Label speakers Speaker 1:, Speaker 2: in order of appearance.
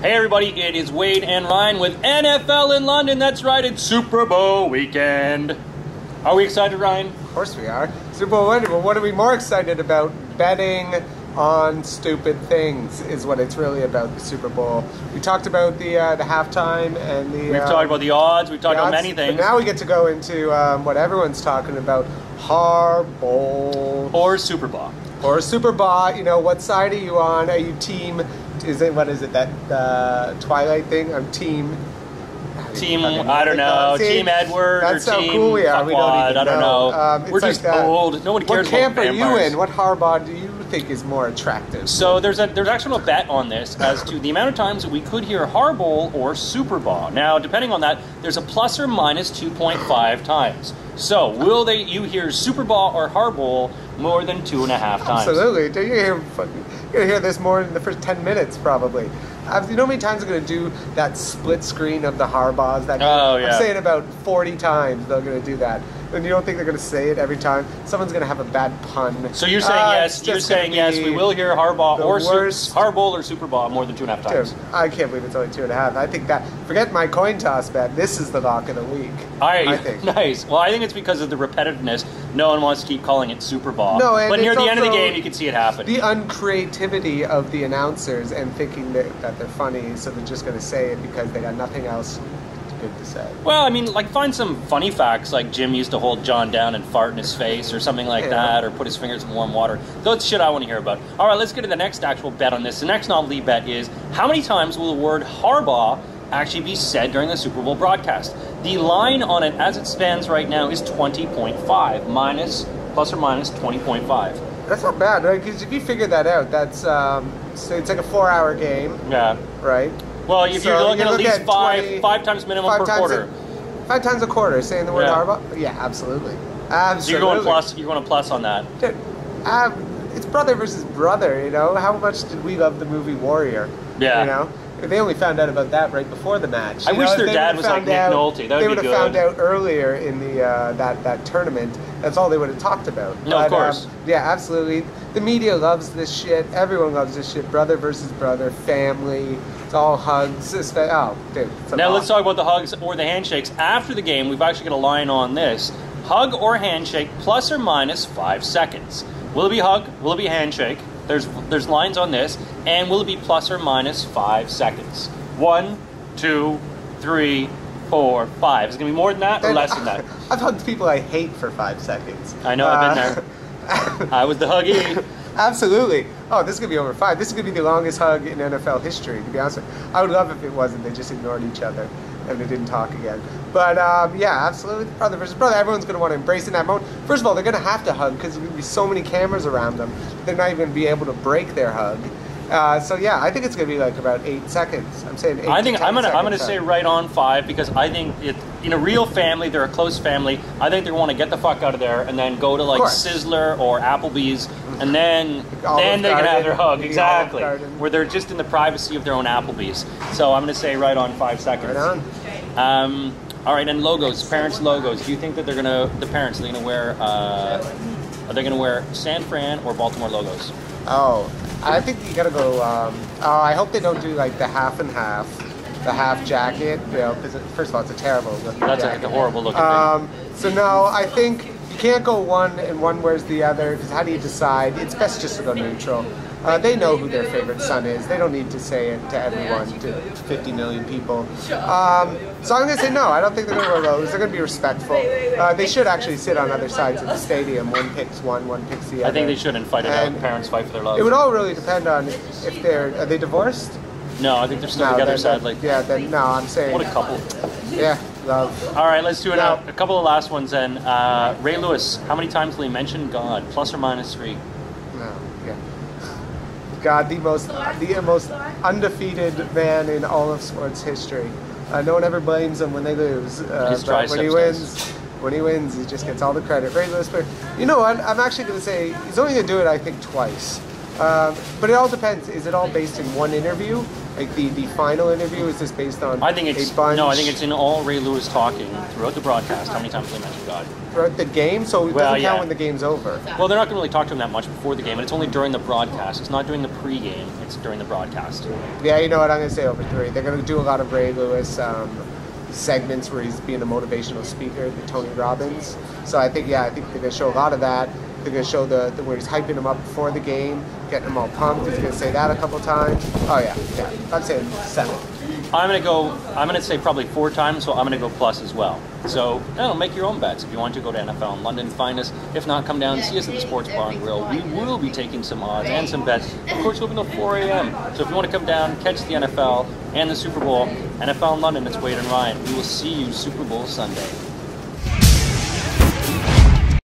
Speaker 1: Hey everybody, it is Wade and Ryan with NFL in London. That's right, it's Super Bowl weekend. Are we excited, Ryan?
Speaker 2: Of course we are. Super Bowl weekend, but what are we more excited about? Betting on stupid things is what it's really about, the Super Bowl. We talked about the halftime and the...
Speaker 1: We've talked about the odds, we've talked about many things.
Speaker 2: But now we get to go into what everyone's talking about, Harbaugh.
Speaker 1: Or Super Bowl.
Speaker 2: Or Super Bowl. You know, what side are you on? Are you team... what is it, that Twilight thing? I'm team...
Speaker 1: I don't know. Team Edward
Speaker 2: That's
Speaker 1: or
Speaker 2: how
Speaker 1: Team
Speaker 2: cool we are. We don't even
Speaker 1: I don't know. We're
Speaker 2: like
Speaker 1: just old. Nobody cares about vampires.
Speaker 2: What camp are you in? What Harbaugh do you think is more attractive?
Speaker 1: So there's actually a bet on this as to the amount of times that we could hear Harbaugh or Super Bowl. Now, depending on that, there's a plus or minus 2.5 times. So will you hear Super Bowl or Harbaugh more than 2.5 times?
Speaker 2: Absolutely. You're gonna hear this more in the first 10 minutes, probably. You know how many times I'm going to do that split screen of the Harbaughs? I'm saying about 40 times they're going to do that. And you don't think they're going to say it every time? Someone's going to have a bad pun.
Speaker 1: So you're saying yes. You're saying yes. We will hear Harbaugh or Harbaugh or Super Bowl more than 2.5 times.
Speaker 2: Dude, I can't believe it's only 2.5. I think that. Forget my coin toss bet. This is the lock of the week. I think.
Speaker 1: Nice. Well, I think it's because of the repetitiveness. No one wants to keep calling it Super Bowl.
Speaker 2: No, and
Speaker 1: but near the end of the game, you can see it happen.
Speaker 2: The uncreativity of the announcers and thinking that they're funny, so they're just going to say it because they got nothing else good to say.
Speaker 1: Well, I mean, like, find some funny facts, like Jim used to hold John down and fart in his face or something like that, or put his fingers in warm water. That's shit I want to hear about. All right, let's get to the next actual bet on this. The next novelty bet is, how many times will the word Harbaugh actually be said during the Super Bowl broadcast? The line on it, as it stands right now, is 20.5, plus or minus 20.5.
Speaker 2: That's not bad, right? Because if you figure that out, that's so it's like a 4-hour game.
Speaker 1: Yeah.
Speaker 2: Right?
Speaker 1: Well, if you're looking at least five times minimum per quarter.
Speaker 2: 5 times a quarter, saying the word Harbaugh? Yeah, absolutely. Absolutely.
Speaker 1: So you're going plus on that.
Speaker 2: Dude, it's brother versus brother, you know? How much did we love the movie Warrior?
Speaker 1: Yeah.
Speaker 2: You know? They only found out about that right before the match.
Speaker 1: I wish their dad was like Nick Nolte. That would be good.
Speaker 2: They would have found out earlier in the that tournament. That's all they would have talked about.
Speaker 1: No, of course.
Speaker 2: Yeah, absolutely. The media loves this shit. Everyone loves this shit. Brother versus brother, family. It's all hugs. Oh, dude.
Speaker 1: Now let's talk about the hugs or the handshakes. After the game, we've actually got a line on this. Hug or handshake, plus or minus 5 seconds. Will it be hug? Will it be handshake? There's lines on this, and will it be plus or minus 5 seconds? 1, 2, 3, 4, 5. Is it gonna be more than that or less than that?
Speaker 2: I've hugged people I hate for 5 seconds.
Speaker 1: I know, I've been there. I was the huggy.
Speaker 2: Absolutely. Oh, this is gonna be over 5. This is gonna be the longest hug in NFL history, to be honest with you. I would love if it wasn't. They just ignored each other and they didn't talk again. But yeah, absolutely. Brother versus brother. Everyone's going to want to embrace in that moment. First of all, they're going to have to hug because there's going to be so many cameras around them. They're not even going to be able to break their hug. So yeah, I think it's going to be like about 8 seconds. I'm saying 8
Speaker 1: I think I'm going to
Speaker 2: seconds.
Speaker 1: say right on 5 because I think in a real family, they're a close family. I think they want to get the fuck out of there and then go to like Sizzler or Applebee's, and then they can have their hug. Exactly, where they're just in the privacy of their own Applebee's. So I'm going to say right on 5 seconds.
Speaker 2: Right
Speaker 1: on. All right, and logos, parents' logos. Do you think that the parents are they going to wear? Are they going to wear San Fran or Baltimore logos?
Speaker 2: Oh, I think you got to go. I hope they don't do like the half and half, the half jacket. You know, because first of all, it's a terrible looking jacket.
Speaker 1: That's a horrible looking thing.
Speaker 2: So no, I think you can't go one and one wears the other. Because how do you decide? It's best just to go neutral. They know who their favorite son is. They don't need to say it to everyone, to 50 million people. So I'm going to say no. I don't think they're going to wear those. They're going to be respectful. They should actually sit on other sides of the stadium. One picks one picks the other.
Speaker 1: I think they should and fight it out. Parents fight for their love.
Speaker 2: It would all really depend on if are they divorced?
Speaker 1: No, I think they're still together, sadly.
Speaker 2: Yeah, then no, I'm saying...
Speaker 1: What a couple.
Speaker 2: Yeah, love.
Speaker 1: All right, let's do it now. A couple of last ones then. Ray Lewis, how many times will he mention God? Plus or minus 3?
Speaker 2: No, yeah. God, the most undefeated man in all of sports history. No one ever blames him when they lose. But when he wins, he just gets all the credit. Ray Lewis, but you know what? I'm actually going to say he's only going to do it, I think, twice. But it all depends. Is it all based in one interview? Are Like the final interview, is this based on
Speaker 1: I think it's
Speaker 2: a bunch
Speaker 1: no. I think it's in all Ray Lewis talking throughout the broadcast. How many times they mention God?
Speaker 2: throughout the game? So it
Speaker 1: Well,
Speaker 2: doesn't
Speaker 1: yeah.
Speaker 2: count when the game's over.
Speaker 1: Well, they're not going to really talk to him that much before the game, and it's only during the broadcast. It's not during the pre-game. It's during the broadcast.
Speaker 2: Yeah, you know what? I'm going to say over 3. They're going to do a lot of Ray Lewis segments where he's being a motivational speaker, the Tony Robbins. So I think they're going to show a lot of that. They're going to show the where he's hyping him up before the game, getting him all pumped. He's going to say that a couple times. Oh yeah. I'm saying 7.
Speaker 1: I'm going to say probably 4 times, so I'm going to go plus as well. So, make your own bets. If you want to, go to NFL in London, find us. If not, come down and see us at the Sports Bar and Grill. We will be taking some odds and some bets. Of course, we'll be until 4 a.m. So if you want to come down, catch the NFL and the Super Bowl, NFL in London, it's Wade and Ryan. We will see you Super Bowl Sunday.